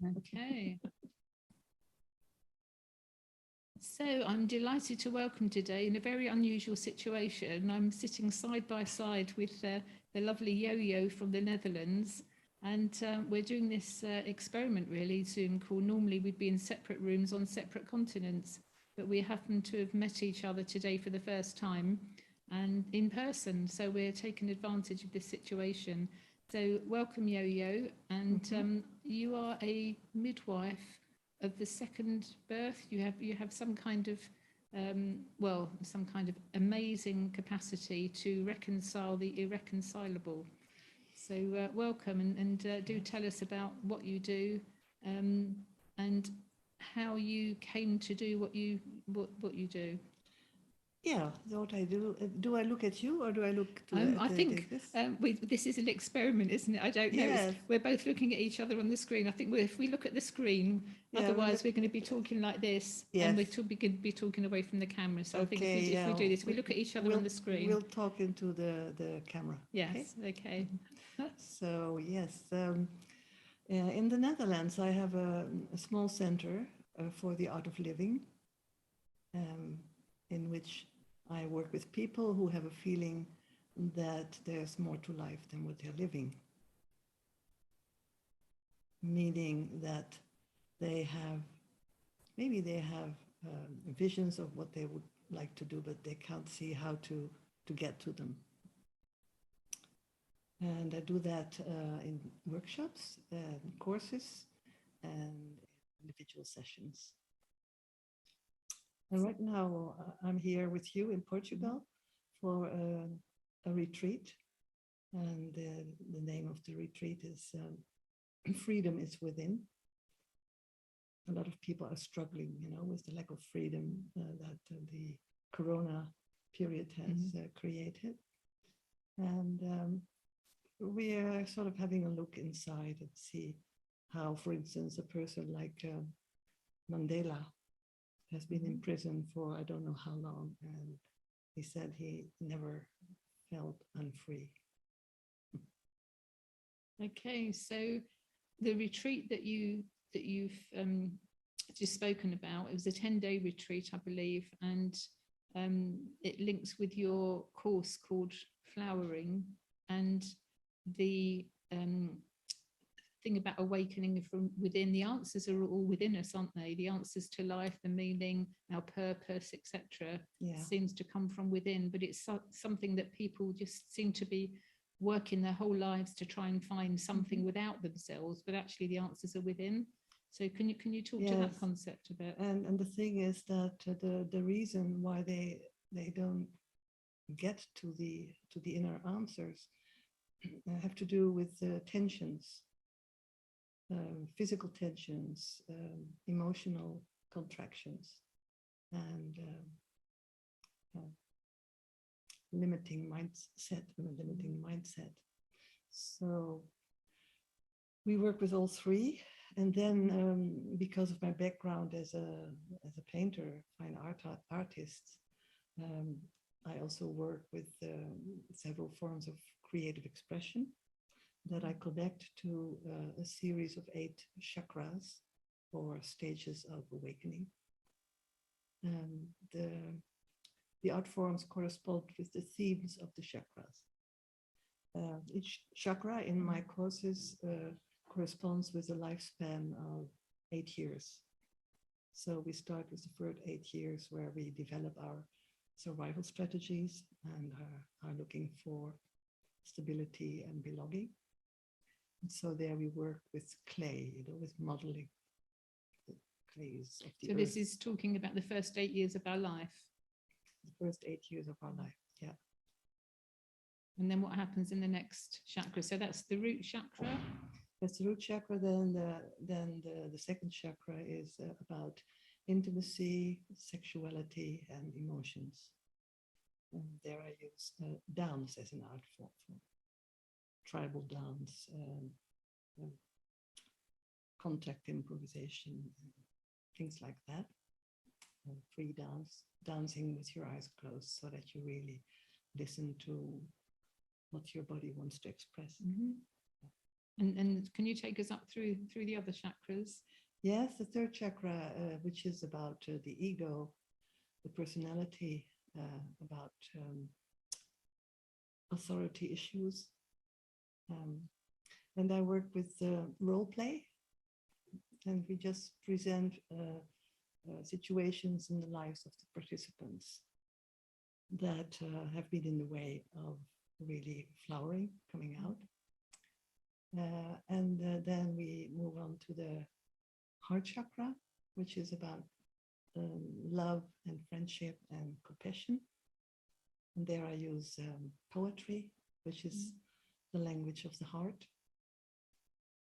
Okay. So I'm delighted to welcome today in a very unusual situation. I'm sitting side by side with the lovely Yoyo from the Netherlands. And we're doing this experiment really Zoom call. Normally we'd be in separate rooms on separate continents, but we happen to have met each other today for the first time and in person. So we're taking advantage of this situation. So welcome Yoyo, and you are a midwife of the second birth. You have some kind of some kind of amazing capacity to reconcile the irreconcilable. So welcome, and do tell us about what you do, and how you came to do what you do. Yeah, what I do. Do I look at you or do I look to I think this? this is an experiment, isn't it? I don't know. Yes. We're both looking at each other on the screen. I think if we look at the screen, Yeah, otherwise we're going to be talking like this, and Yes. we're going to be talking away from the camera. So I think if Okay, we do yeah. this, we look at each other on the screen. We'll talk into the camera. Yes. Okay. So yes, in the Netherlands, I have a small center for the art of living, in which I work with people who have a feeling that there's more to life than what they're living. Meaning that maybe they have visions of what they would like to do, but they can't see how to get to them. And I do that in workshops and courses and individual sessions. And right now I'm here with you in Portugal for a retreat. And the name of the retreat is Freedom is Within. A lot of people are struggling, with the lack of freedom that the Corona period has created. And we are sort of having a look inside and see how, for instance, a person like Mandela has been in prison for I don't know how long, and he said he never felt unfree. Okay, so the retreat that you've just spoken about, it was a 10-day retreat, I believe, and it links with your course called Flowering, and the thing about awakening from within. The answers are all within us, aren't they? The answers to life, the meaning, our purpose, etc. seems to come from within, but it's something that people just seem to be working their whole lives to try and find something without themselves, but actually the answers are within. So can you talk to that concept a bit? And the thing is that the reason why they don't get to the inner answers have to do with tensions, physical tensions, emotional contractions, and limiting mindset. So we work with all three. And then because of my background as a painter, fine artist, I also work with several forms of creative expression that I connect to a series of 8 chakras or stages of awakening. The art forms correspond with the themes of the chakras. Each chakra in my courses corresponds with a lifespan of 8 years. So we start with the first 8 years where we develop our survival strategies and are looking for stability and belonging. And so there we work with clay, with modeling the clays of the earth. So this is talking about the first 8 years of our life. The first 8 years of our life, yeah. And then what happens in the next chakra? So that's the root chakra. That's the root chakra. Then the second chakra is about intimacy, sexuality, and emotions. And there I use dance as an art form, tribal dance, contact improvisation, things like that. Free dance, dancing with your eyes closed so that you really listen to what your body wants to express. And can you take us up through the other chakras? Yes, the third chakra, which is about the ego, the personality, about authority issues. And I work with role play, and we just present situations in the lives of the participants that have been in the way of really flowering, coming out. And then we move on to the heart chakra, which is about love and friendship and compassion. And there I use poetry, which is the language of the heart.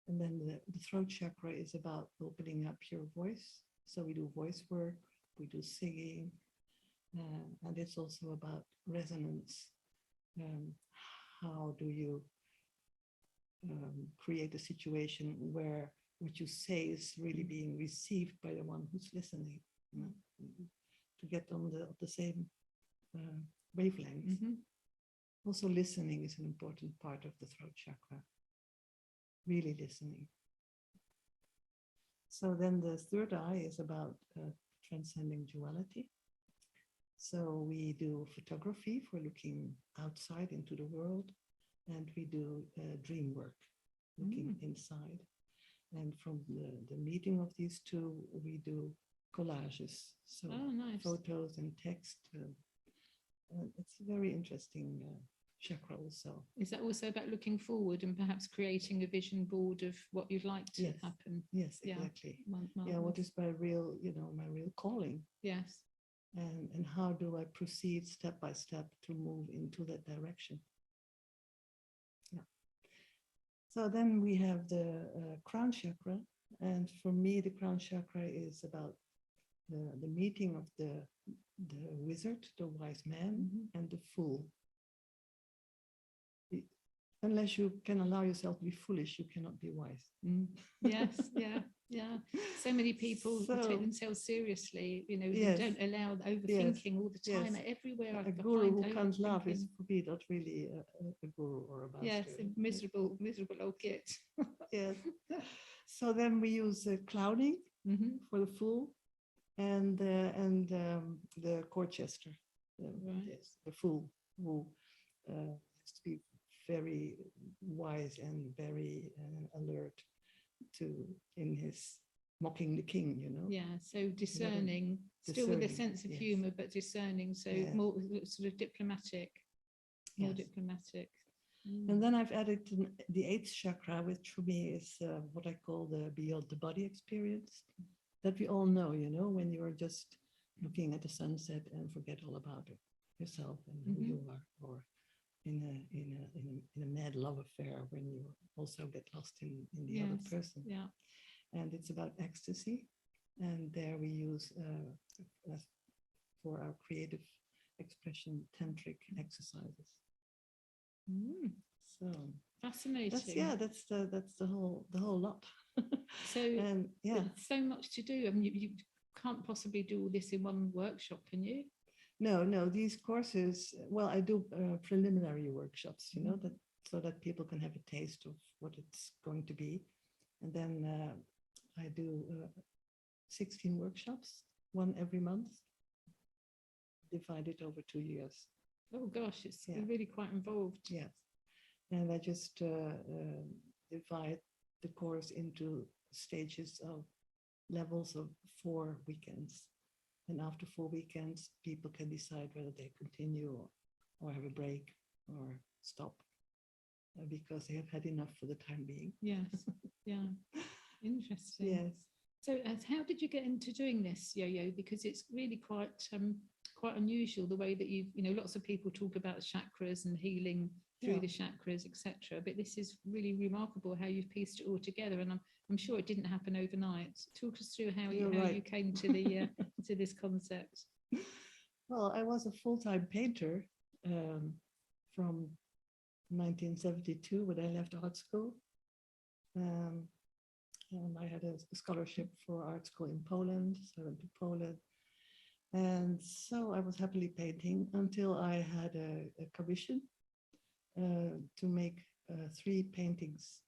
And then the throat chakra is about opening up your voice. So we do voice work, we do singing, and it's also about resonance. How do you create a situation where what you say is really being received by the one who's listening, you know, to get on the same wavelength. Mm-hmm. Also, listening is an important part of the throat chakra. Really listening. So then the third eye is about transcending duality. So we do photography for looking outside into the world, and we do dream work, looking inside. And from the meeting of these two, we do collages. So nice. photos and text. It's a very interesting chakra also. Is that also about looking forward and perhaps creating a vision board of what you'd like to happen? Yes, exactly. Yeah, yeah, what is my real, my real calling? Yes. And how do I proceed step by step to move into that direction? Yeah. So then we have the crown chakra, and for me, the crown chakra is about the meeting of the wizard, the wise man, and the fool. Unless you can allow yourself to be foolish, you cannot be wise. Yes, yeah. So many people take themselves seriously, they don't allow overthinking all the time. Everywhere a guru who can't laugh is for me not really a guru or a master. Yes, a miserable old git. Yes. So then we use clowning for the fool, and the court jester, the fool, who has to be very wise and very alert in his mocking the king, Yeah, so discerning, still with a sense of humor, but discerning, so more sort of diplomatic, more diplomatic. And then I've added the eighth chakra, which for me is what I call the beyond the body experience, that we all know, when you're just looking at the sunset and forget all about it, yourself and who you are, or in a mad love affair when you also get lost in the other person. Yeah. And it's about ecstasy. And there we use for our creative expression tantric exercises. So fascinating. That's the whole lot. So and so much to do. I mean, you can't possibly do all this in one workshop, can you? No, these courses, well, I do preliminary workshops, so that people can have a taste of what it's going to be. And then I do 16 workshops, one every month, divided over 2 years. Oh gosh, it's really quite involved. Yes. And I just divide the course into stages of levels of 4 weekends. And after 4 weekends, people can decide whether they continue or have a break or stop, because they have had enough for the time being. Yes, yeah, interesting. Yes. So how did you get into doing this, Yoyo? Because it's really quite unusual the way that lots of people talk about chakras and healing through the chakras, etc. But this is really remarkable how you've pieced it all together, and I'm sure it didn't happen overnight. Talk us through how you came to the to this concept. Well, I was a full-time painter from 1972 when I left art school. And I had a scholarship for art school in Poland, so I went to Poland. And so I was happily painting until I had a commission to make 3 paintings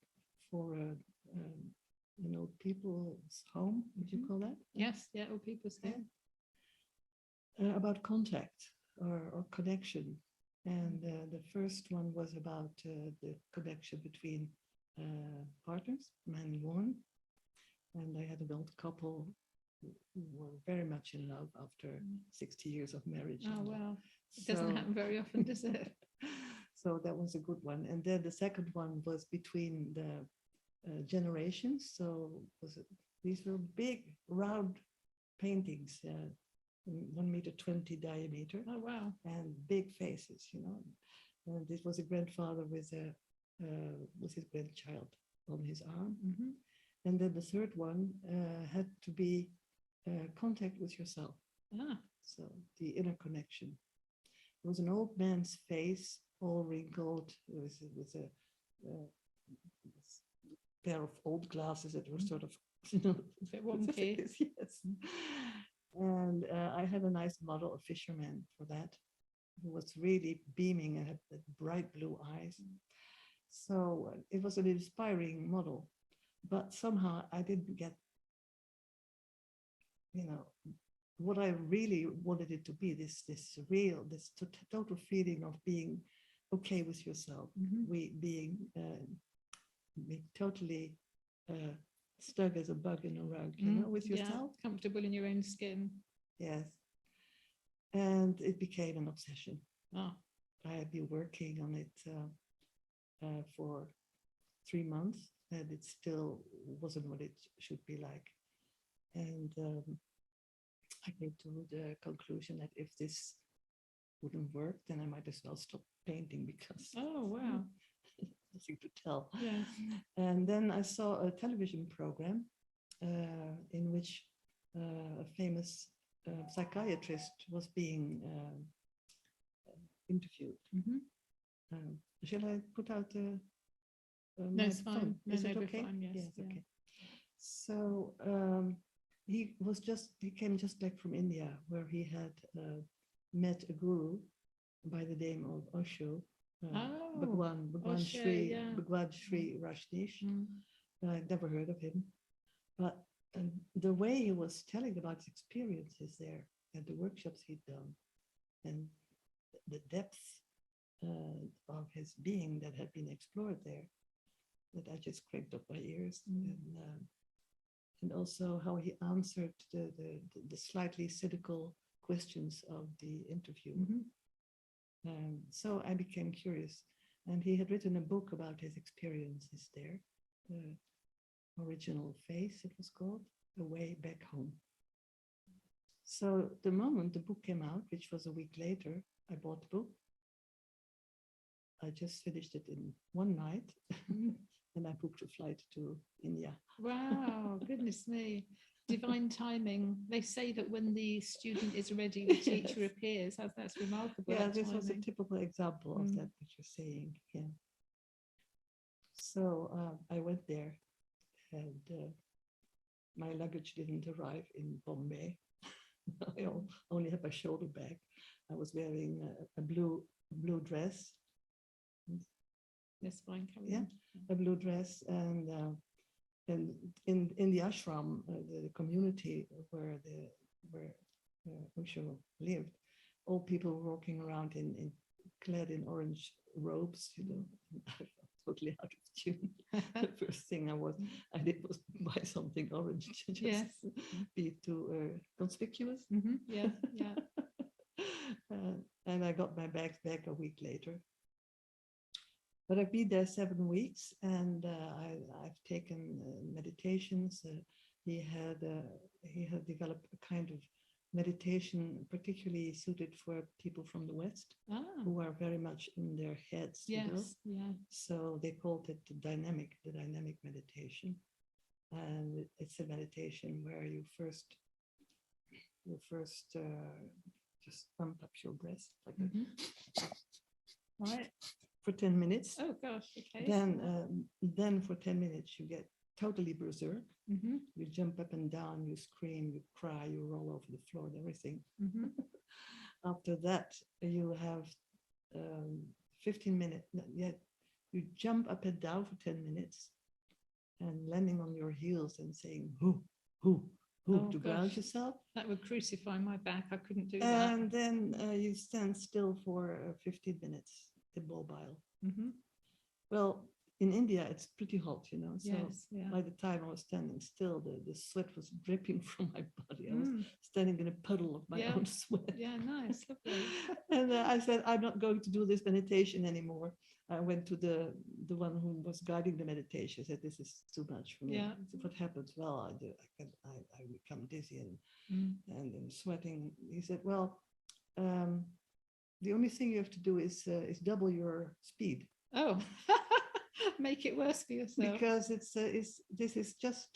for an old people's home. Would you call that? Yes, yeah, all people say. About contact or connection. And the first one was about the connection between partners, man and woman. And I had an old couple who were very much in love after 60 years of marriage. Oh, wow. It doesn't happen very often, does it? So that was a good one. And then the second one was between the generations. So these were big, round paintings, 1.20 meter diameter. Oh, wow. And big faces, And this was a grandfather with his grandchild on his arm. Mm-hmm. And then the third one had to be contact with yourself. So the inner connection. It was an old man's face, all wrinkled, with a pair of old glasses that were sort of, a bit wonky. Yes. And I had a nice model, a fisherman for that, who was really beaming and had bright blue eyes. So it was an inspiring model, but somehow I didn't get, what I really wanted it to be, this total feeling of being okay with yourself, being totally stuck as a bug in a rug, with yourself. Yeah, comfortable in your own skin. Yes. And it became an obsession. Oh. I had been working on it for 3 months, and it still wasn't what it should be like. And I came to the conclusion that if this wouldn't work, then I might as well stop painting because oh, wow, nothing to tell. Yeah. And then I saw a television program in which a famous psychiatrist was being interviewed. Shall I put out no, it's fine. No, Is no, it okay? Fine, yes, yes, okay. So he came just back from India, where he had met a guru by the name of Osho, Bhagwan Osho, Sri Rajneesh. I'd never heard of him, but the way he was telling about his experiences there and the workshops he'd done, and the depth of his being that had been explored there, that I just cranked up my ears. And also how he answered the slightly cynical questions of the interview. So I became curious, and he had written a book about his experiences there, Original Face, it was called, A Way Back Home. So the moment the book came out, which was a week later, I bought the book. I just finished it in one night, and I booked a flight to India. Wow, goodness me. Divine timing. They say that when the student is ready, the teacher appears. That's remarkable. Yeah, this was a typical example of that, what you're saying. Yeah. So I went there, and my luggage didn't arrive in Bombay. I only had my shoulder bag. I was wearing a blue dress. That's fine. Yeah, a blue dress, and in the ashram, the community where Osho lived, all people were walking around clad in orange robes, I felt totally out of tune. The first thing I did was buy something orange to just be too conspicuous. Yeah. And I got my bags back a week later. But I've been there 7 weeks, and I've taken meditations. He had developed a kind of meditation particularly suited for people from the West who are very much in their heads. Yes, yeah. So they called it the dynamic meditation, and it's a meditation where you first just pump up your breast like that. Right. For 10 minutes. Oh gosh, okay. Then for 10 minutes you get totally berserk. You jump up and down, you scream, you cry, you roll over the floor and everything. After that, you have 15 minutes. You jump up and down for 10 minutes, and landing on your heels and saying, who, Oh, to ground gosh. yourself. That would crucify my back. I couldn't do that. And then you stand still for 15 minutes, immobile. Hmm. Well, in India, it's pretty hot, you know. So Yes, yeah. by the time I was standing still, the sweat was dripping from my body. I was Mm, standing in a puddle of my Yeah. own sweat. yeah, nice, lovely. And I said, I'm not going to do this meditation anymore. I went to the one who was guiding the meditation. Said, this is too much for me. Yeah. I said, what happens? Well, I become dizzy Mm. and sweating. He said, well, the only thing you have to do is double your speed, Oh, make it worse for yourself. because this is just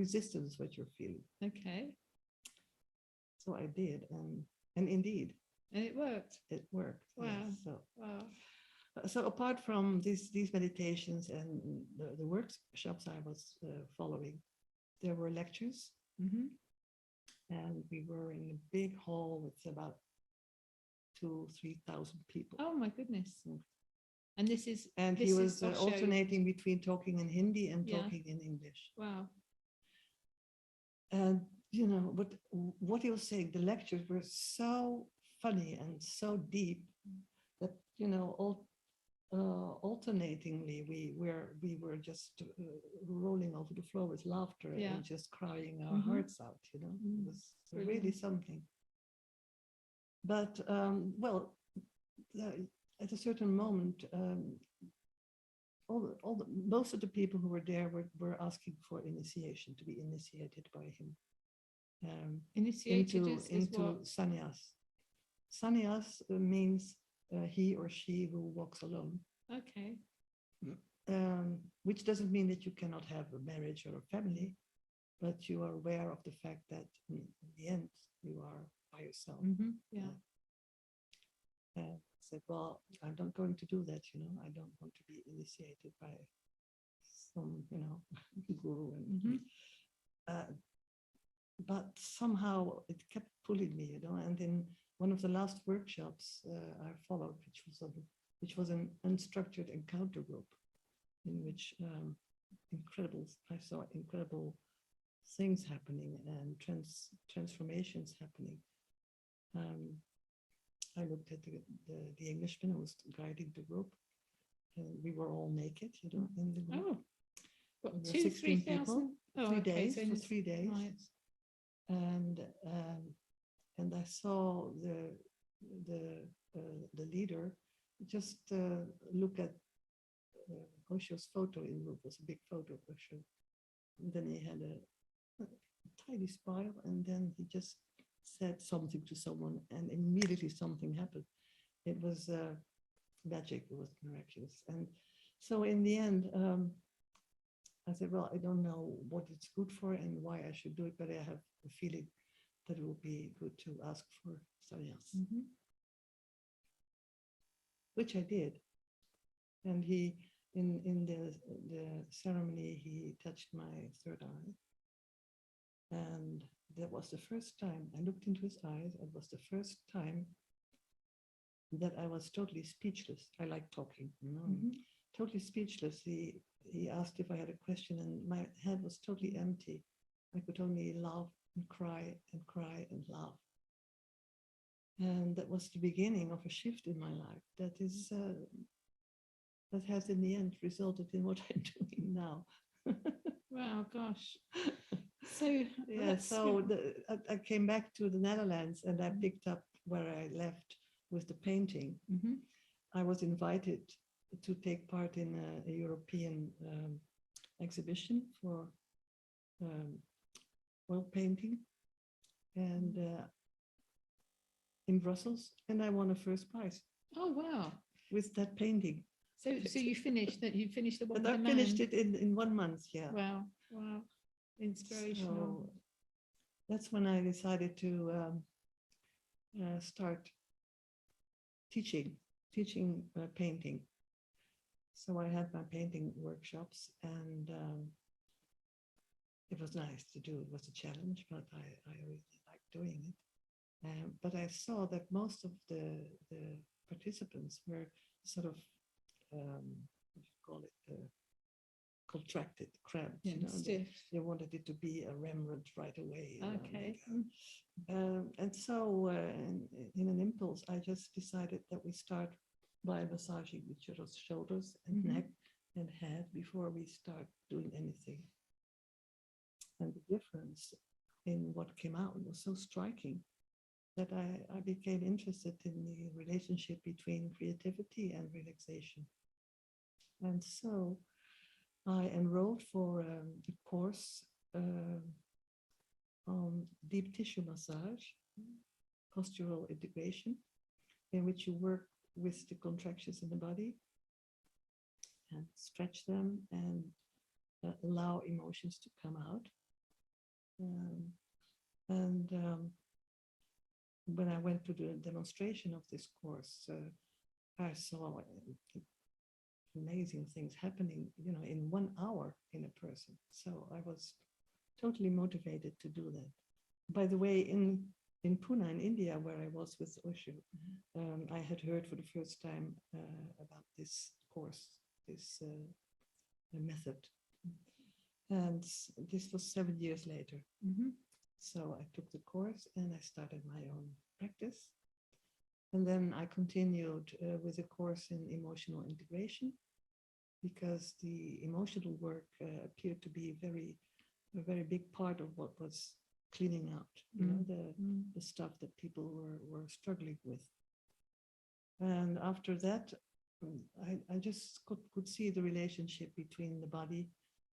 resistance what you're feeling. Okay, So I did, and indeed and it worked. it worked. Wow. Yes. Wow. So apart from these meditations and the workshops I was following, there were lectures, Hmm. and we were in a big hall with about 2,000-3,000 people. Oh my goodness. Mm. And this is And this he is was Osho. alternating between talking in Hindi and Yeah. talking in English. Wow. And you know what he was saying, the lectures were so funny and so deep that, you know, alternatingly we were just rolling over the floor with laughter, Yeah. and just crying our Mhm. hearts out, you know. It was really Brilliant. something. But well, at a certain moment, most of the people who were there were asking for initiation, to be initiated by him Initiated is into what? sannyas. Sannyas means he or she who walks alone, Okay. which doesn't mean that you cannot have a marriage or a family, but you are aware of the fact that in the end you are by yourself. Yeah. Said, well, I'm not going to do that, you know. I don't want to be initiated by some, you know, guru. Mhm. But somehow it kept pulling me, you know. And in one of the last workshops I followed, which was an unstructured encounter group, in which I saw incredible things happening and transformations happening. I looked at the Englishman who was guiding the group, and we were all naked, you know, in the group. Oh, what, We were 2,000, 16 people, 3,000? Oh, 3 okay, days, so for in 3 days. right. And I saw the leader just look at Osho's photo in the group. It was a big photo of Osho. And then he had a tiny smile, and then he just said something to someone, and immediately something happened. It was magic. It was miraculous. And so in the end, I said, well, I don't know what it's good for and why I should do it, but I have a feeling that it would be good to ask for sannyas, which I did. And he, in the ceremony, he touched my third eye. And that was the first time I looked into his eyes. It was the first time that I was totally speechless. I like talking, you know, totally speechless. He asked if I had a question, and my head was totally empty. I could only laugh and cry and cry and laugh. And that was the beginning of a shift in my life. That has in the end resulted in what I'm doing now. Wow, gosh. So Yeah, so I came back to the Netherlands, and I picked up where I left with the painting. I was invited to take part in a European exhibition for oil painting, and in Brussels, and I won a first prize Oh wow. with that painting. So you finished that. You finished the one. And with I the finished man. it in 1 month. Yeah. Wow. Wow. Inspirational. So that's when I decided to start teaching painting. So I had my painting workshops, and it was nice to do. It was a challenge, but I really liked doing it. But I saw that most of the participants were sort of, what do you call it, contracted, cramped. Yeah, You know, stiff. they wanted it to be a Rembrandt right away. You know, Okay. and so, in an impulse, I just decided that we start by massaging each other's shoulders and Mhm. neck and head before we start doing anything. And the difference in what came out was so striking that I became interested in the relationship between creativity and relaxation. And so I enrolled for a course on deep tissue massage, postural integration, in which you work with the contractions in the body and stretch them and allow emotions to come out. And when I went to the demonstration of this course, I saw amazing things happening, you know, in 1 hour in a person. So I was totally motivated to do that. By the way, in Pune, in India, where I was with Osho, I had heard for the first time about this course, this method. And this was 7 years later. Mhm. So I took the course and I started my own practice. And then I continued with a course in emotional integration, because the emotional work appeared to be a very big part of what was cleaning out, you know, the stuff that people were struggling with. And after that, I just could see the relationship between the body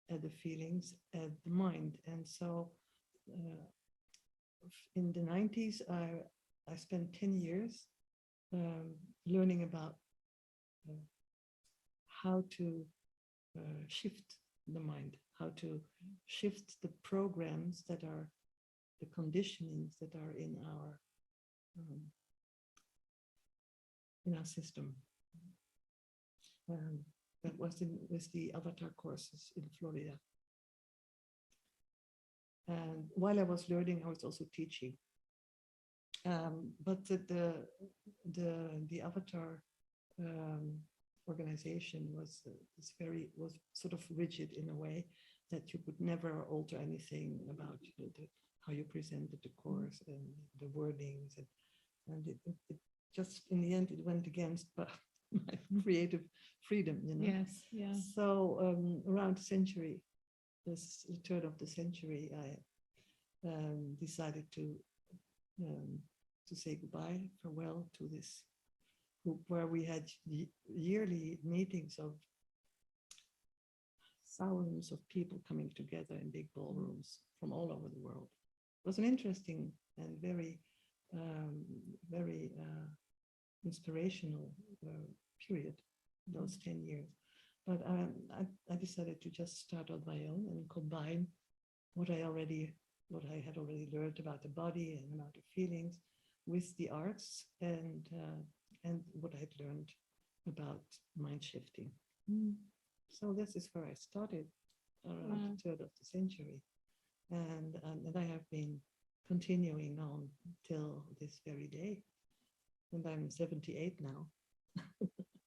and the feelings and the mind. And so in the 90s, I spent 10 years learning about how to shift the mind, how to shift the programs that are the conditionings that are in our system. That was with the Avatar courses in Florida. And while I was learning, I was also teaching. But the Avatar organization was sort of rigid in a way that you could never alter anything about how you presented the course and the wordings, and it just in the end it went against my creative freedom, you know. Yes, yeah. So around the century, the turn of the century, I decided to say goodbye, farewell to this group where we had yearly meetings of thousands of people coming together in big ballrooms from all over the world. It was an interesting and very inspirational period, those 10 years. But I decided to just start on my own and combine what I had already learned about the body and about the feelings with the arts and what I had learned about mind shifting. So this is where I started around the turn of the century, and I have been continuing on till this very day, and I'm 78 now.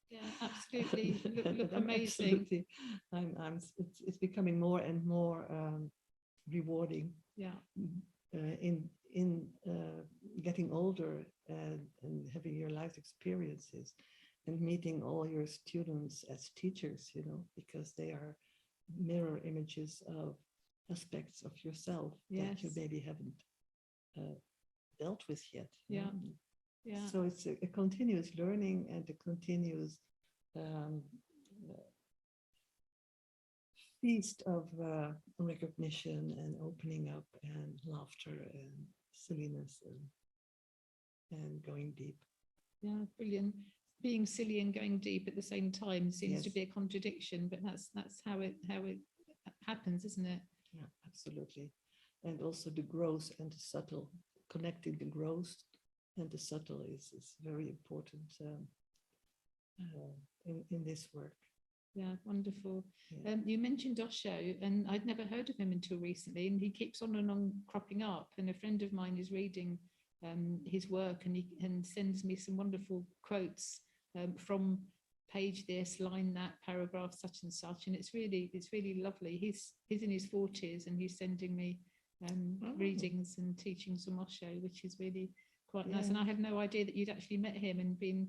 Yeah, absolutely. Look amazing. Absolutely, it's becoming more and more rewarding. Yeah. In getting older and having your life experiences and meeting all your students as teachers, you know, because they are mirror images of aspects of yourself that you maybe haven't dealt with yet. Yeah. Yeah. So it's a continuous learning and a continuous feast of recognition and opening up and laughter and silliness and going deep. Yeah, brilliant. Being silly and going deep at the same time seems to Yes. be a contradiction, but that's how it happens, isn't it? Yeah, absolutely. And also the gross and the subtle, connecting the gross and the subtle is very important in this work. Yeah, wonderful. Yeah. You mentioned Osho, and I'd never heard of him until recently, and he keeps on and on cropping up. And a friend of mine is reading his work, and he sends me some wonderful quotes from page this, line that, paragraph such and such, and it's really lovely. He's in his 40s and he's sending me readings and teachings from Osho, which is really quite nice. And I had no idea that you'd actually met him and been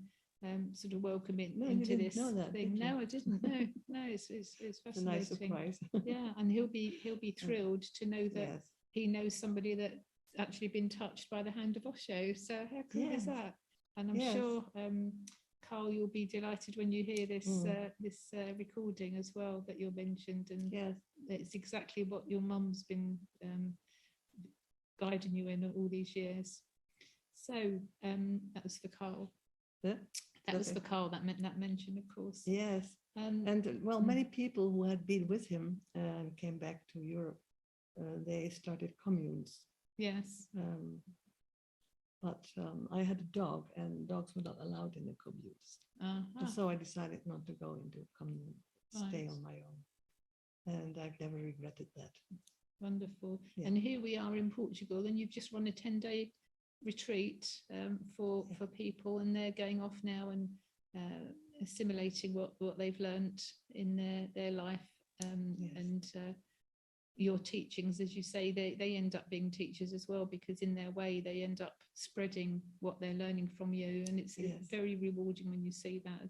sort of welcomed into this thing. No, I didn't. No, it's fascinating. A nice surprise. Yeah, and he'll be thrilled to know that he knows somebody that's actually been touched by the hand of Osho. So how cool is that? And I'm sure Carl, you'll be delighted when you hear this recording as well that you mentioned, and it's exactly what your mum's been guiding you in all these years. So that was for Carl. That was for Carl, that mention, of course. Yes. And well, many people who had been with him and came back to Europe, they started communes. Yes. But I had a dog, and dogs were not allowed in the communes. And so I decided not to go into a commune, stay on my own. And I've never regretted that. Wonderful. Yeah. And here we are in Portugal, and you've just run a 10-day retreat for people, and they're going off now and assimilating what they've learned in their life, and your teachings, as you say, they end up being teachers as well, because in their way they end up spreading what they're learning from you, and it's very rewarding when you see that.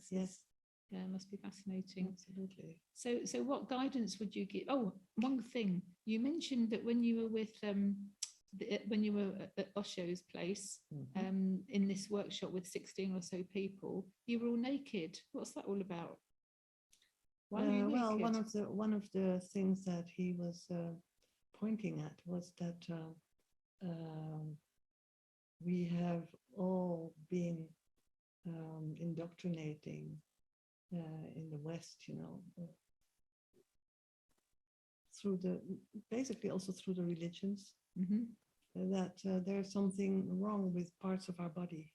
It must be fascinating. Absolutely. So what guidance would you give? Oh, one thing you mentioned, that when you were with when you were at Osho's place, in this workshop with 16 or so people, you were all naked. What's that all about? Why were you naked? Well, one of the things that he was pointing at was that we have all been indoctrinating in the West, basically also through the religions. That there's something wrong with parts of our body.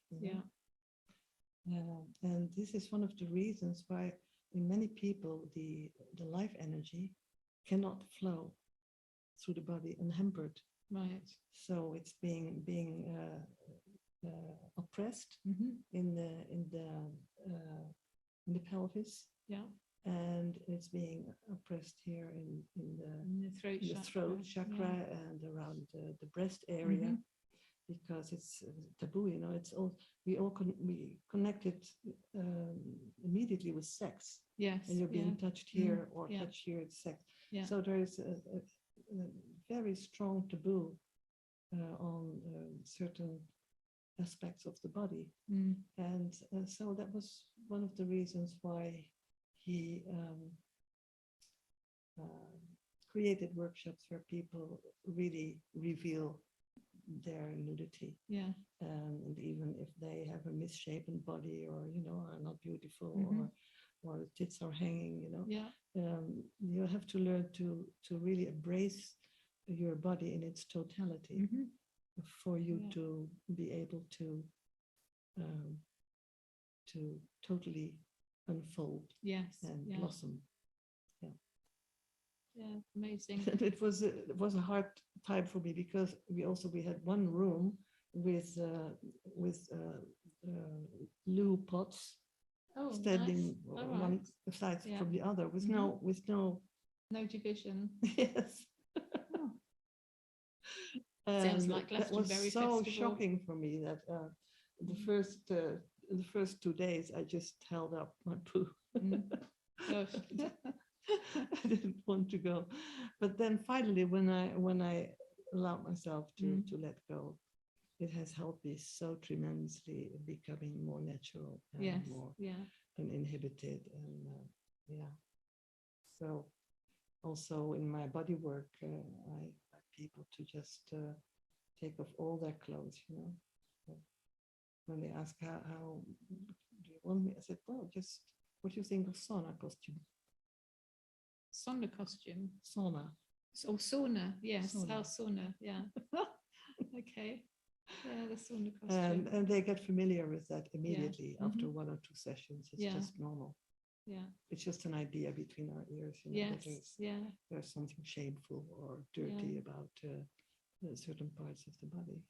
And this is one of the reasons why in many people the life energy cannot flow through the body unhampered. Right. So it's being oppressed in the pelvis. Yeah. And it's being oppressed here in the throat chakra and around the breast area, because it's taboo. It's all we connect it immediately with sex. Yes. And you're being touched here or touched here, it's sex. Yeah. So there is a very strong taboo on certain aspects of the body, and so that was one of the reasons why he created workshops where people really reveal their nudity. Yeah. And even if they have a misshapen body, or are not beautiful, or the tits are hanging, you have to learn to really embrace your body in its totality for you to be able to totally unfold and blossom. Yeah, amazing. It was a hard time for me, because we had one room with loo pots standing one side from the other, with no division. Yes. Sounds like Glastonbury. That was so festival. shocking for me that the first 2 days I just held up my poo. Gosh. I didn't want to go, but then finally, when I allowed myself to let go, it has helped me so tremendously, becoming more natural and more uninhibited, and So also in my body work, I like people to just take off all their clothes. So when they ask how do you want me, I said, well, just what do you think of sauna costume? Sauna costume. Sauna. Oh, sauna. Yes. Sauna. Sauna. Yeah. Okay. Yeah, the sauna costume. And they get familiar with that immediately after 1 or 2 sessions. It's just normal. Yeah. It's just an idea between our ears. There's something shameful or dirty about certain parts of the body.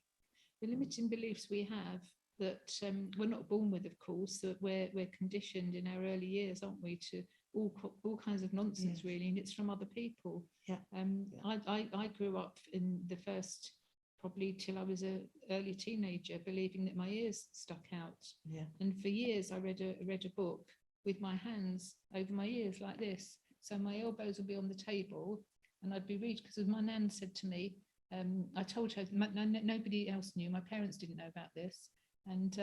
the limiting beliefs we have that we're not born with, of course, that we're conditioned in our early years, aren't we, to all kinds of nonsense, Yes. really, and it's from other people. Yeah. I grew up in the first, probably till I was an early teenager, believing that my ears stuck out. Yeah. And for years, I read a book with my hands over my ears like this. So my elbows would be on the table, and I'd be reading, because my nan said to me, I told her, nobody else knew, my parents didn't know about this, and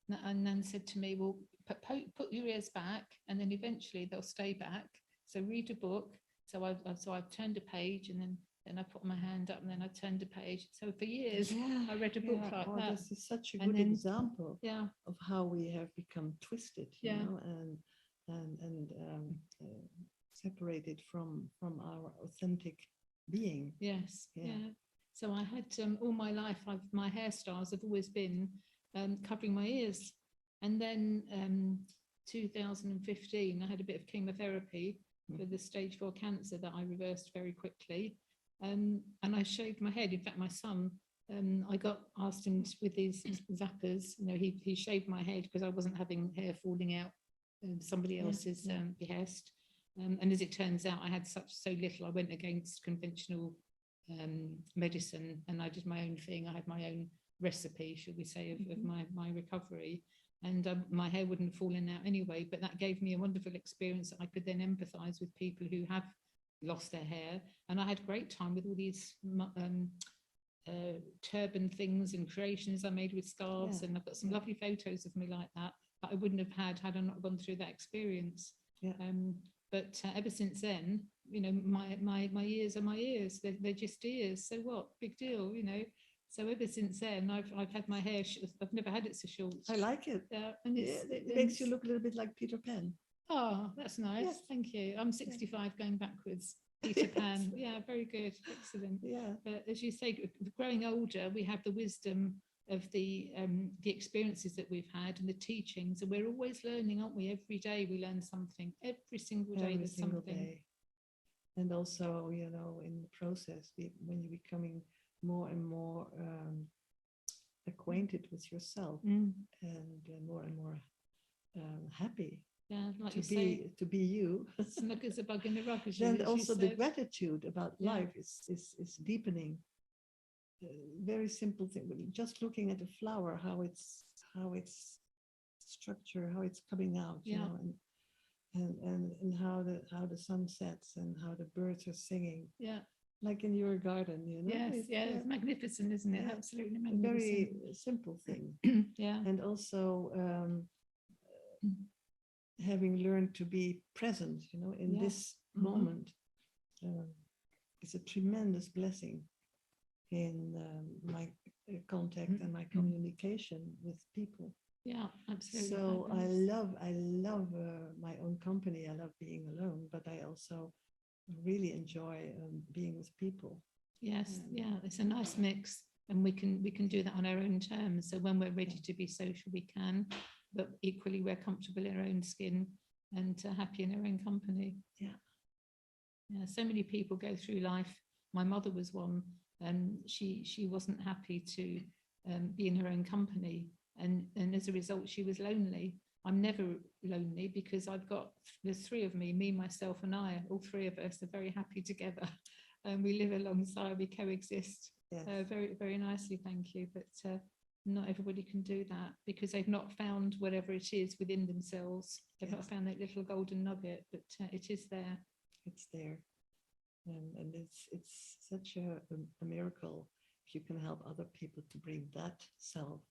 Nan said to me, well, put your ears back, and then eventually they'll stay back. So read a book. So I turned a page, and then I put my hand up, and then I turned a page. So for years, I read a book like that. This is such a And good then, example yeah, of how we have become twisted, you Yeah. know, and separated from our authentic being. yes, Yeah. yeah. So I had all my life, my hairstyles have always been covering my ears. And then 2015, I had a bit of chemotherapy for the stage 4 cancer that I reversed very quickly. And I shaved my head. In fact, my son, I got asked him with these zappers, you know, he shaved my head because I wasn't having hair falling out somebody else's behest. And as it turns out, I had so little, I went against conventional medicine, and I did my own thing. I had my own recipe, should we say, of my recovery. And my hair wouldn't have fallen out anyway, but that gave me a wonderful experience that I could then empathise with people who have lost their hair. And I had a great time with all these turban things and creations I made with scarves, and I've got some lovely photos of me like that I wouldn't have had I not gone through that experience. Yeah. But ever since then, you know, my ears are my ears. They're just ears. So what? Big deal, you know. So ever since then, I've had my hair. I've never had it so short. I like it. And it makes you look a little bit like Peter Pan. Oh, that's nice. Yes. Thank you. I'm 65, going backwards. Peter Pan. Yeah, very good. Excellent. Yeah. But as you say, growing older, we have the wisdom of the experiences that we've had and the teachings, and we're always learning, aren't we? Every day we learn something. Every single day there's something. Day. And also, you know, in the process, when you're becoming more and more acquainted with yourself, and more happy. Yeah, like to be you. Snug as a bug in the rug. Then also the gratitude about life is deepening. Very simple thing, but just looking at a flower, how it's structure, how it's coming out, you know, and how the sun sets and how the birds are singing. Yeah. Like in your garden, you know. Yes, it's magnificent, isn't it? Yeah. Absolutely magnificent. A very simple thing. Yeah. And also having learned to be present, you know, in this moment, is a tremendous blessing in my contact and my communication with people. Yeah, absolutely. So I love my own company. I love being alone, but I also really enjoy being with people. Yes, it's a nice mix, and we can do that on our own terms. So when we're ready to be social, we can, but equally we're comfortable in our own skin and happy in our own company. Yeah. So many people go through life. My mother was one, and she wasn't happy to be in her own company, and as a result she was lonely. I'm never lonely because there's three of me, myself and I, all three of us are very happy together, and we live alongside, we coexist very, very nicely, thank you. But not everybody can do that because they've not found whatever it is within themselves. They've not found that little golden nugget, but it is there. It's there. And it's such a miracle if you can help other people to bring that self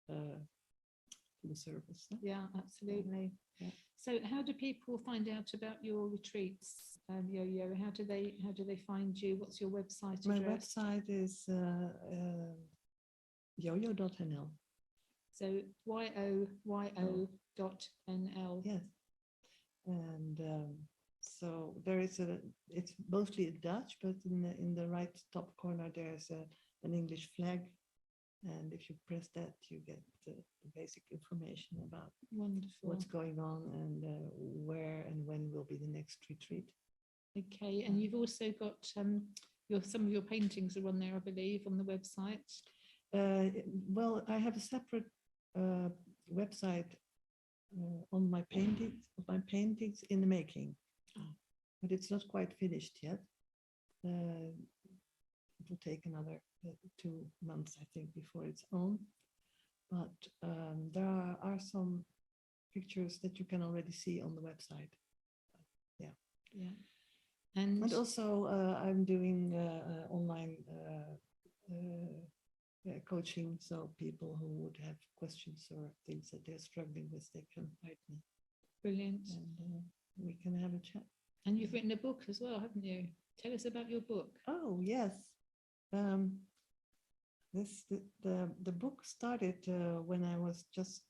to the surface. Yeah, absolutely. Yeah. So how do people find out about your retreats, Yoyo? How do they find you? What's your website address? My website is yoyo.nl. So yoyo.nl. Yes. And so there is it's mostly Dutch, but in the right top corner there's an English flag, and if you press that you get the basic information about what's going on and where and when will be the next retreat. Okay, and you've also got some of your paintings are on there, I believe, on the website. Well, I have a separate uh, website on my paintings in the making, but it's not quite finished yet. It will take another 2 months, I think, before it's on. But there are some pictures that you can already see on the website. Yeah. Yeah. And also, I'm doing online coaching, so people who would have questions or things that they're struggling with, they can write me, Brilliant. and we can have a chat. And you've written a book as well, haven't you? Tell us about your book. Oh, yes. The book started when I was just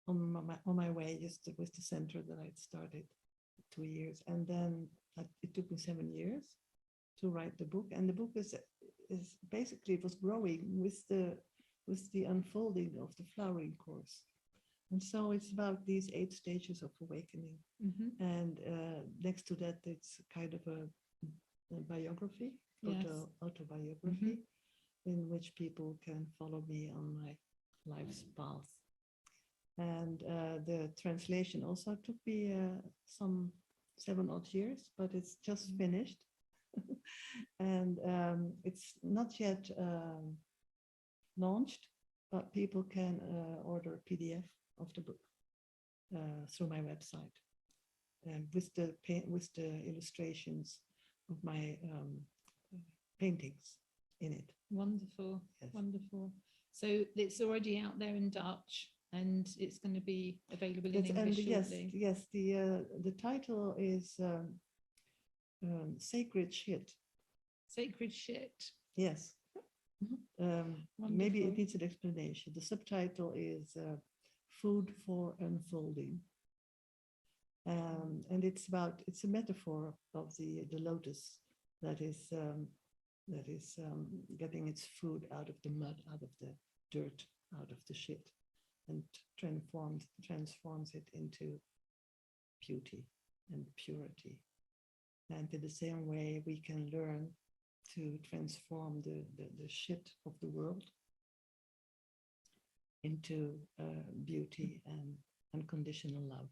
on my way, just with the center that I'd started 2 years, and then it took me 7 years to write the book. And the book is basically, it was growing with the unfolding of the flowering course. And so it's about these 8 stages of awakening. Mhm. And next to that, it's kind of a biography, Yes. autobiography, in which people can follow me on my life's path. And the translation also took me some 7 odd years, but it's just finished. And it's not yet launched, but people can order a PDF of the book through my website, with the illustrations of my paintings in it. Wonderful. Yes. Wonderful. So it's already out there in Dutch, and it's going to be available in And English yes, shortly. yes, the title is Sacred Shit. Sacred Shit. Yes. Maybe it Wonderful. needs an explanation. The subtitle is Food for Unfolding. And it's a metaphor of the lotus that is getting its food out of the mud, out of the dirt, out of the shit, and transforms it into beauty and purity. And in the same way, we can learn to transform the shit of the world into beauty and unconditional love.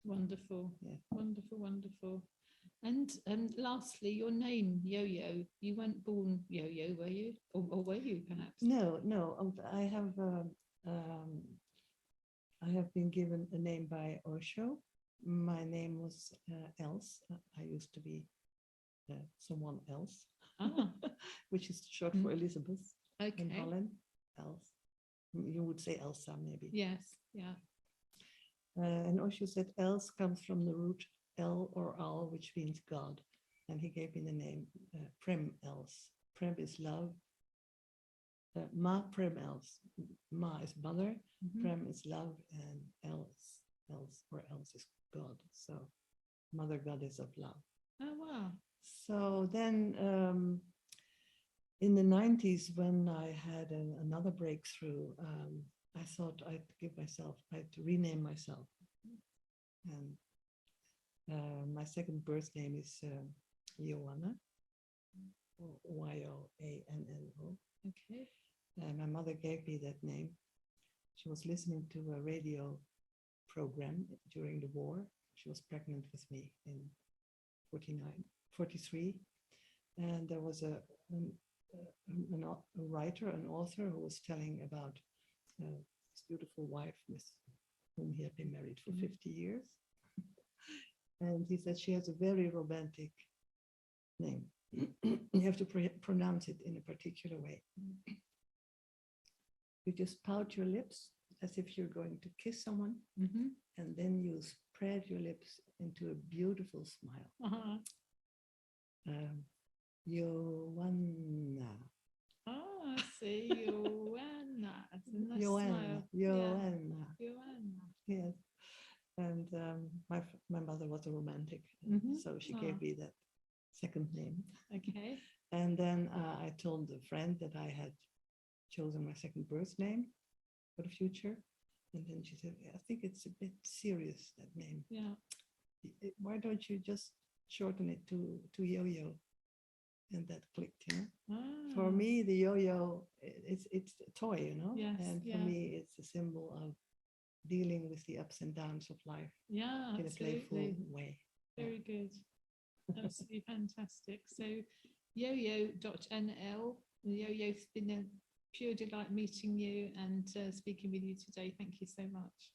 Wonderful. Yeah. Wonderful, wonderful. And lastly, your name, Yoyo. You weren't born Yoyo, were you? Or were you, perhaps? No. I have been given a name by Osho. My name was Else. I used to be someone else, which is short for Elizabeth in Okay. Holland. Else. You would say Elsa, maybe. Yes. Yeah. And Osho said Else comes from the root El or Al, which means God. And he gave me the name Prem Else. Prem is love. Ma Prem Else. Ma is mother. Prem is love, and Else is God. So Mother Goddess of love. Oh, wow. So then in the 90s, when I had another breakthrough, I thought I'd rename myself. And my second birth name is Joanna, Yoanno. Okay. My mother gave me that name. She was listening to a radio program during the war. She was pregnant with me in 43. And there was a writer, an author, who was telling about his beautiful wife with whom he had been married for 50 years. And he said she has a very romantic name. You have to pronounce it in a particular way. You just pout your lips as if you're going to kiss someone, and then you spread your lips into a beautiful smile. Joanna. Oh, I see. Joanna. It's a nice Joanna. smile. Yeah. Joanna. Joanna. Yes. And my mother was a romantic, so she gave me that second name. Okay. And then I told a friend that I had chosen my second birth name for the future. And then she said, I think it's a bit serious, that name. Yeah. Why don't you just shorten it to Yoyo? And that clicked, you know. For me, the Yoyo, it's a toy, you know. Yes, And for yeah. me, it's a symbol of dealing with the ups and downs of life Yeah, in a playful absolutely. way. Very good. Absolutely fantastic. So yoyo.nl. Yoyo's been a pure delight meeting you and speaking with you today. Thank you so much.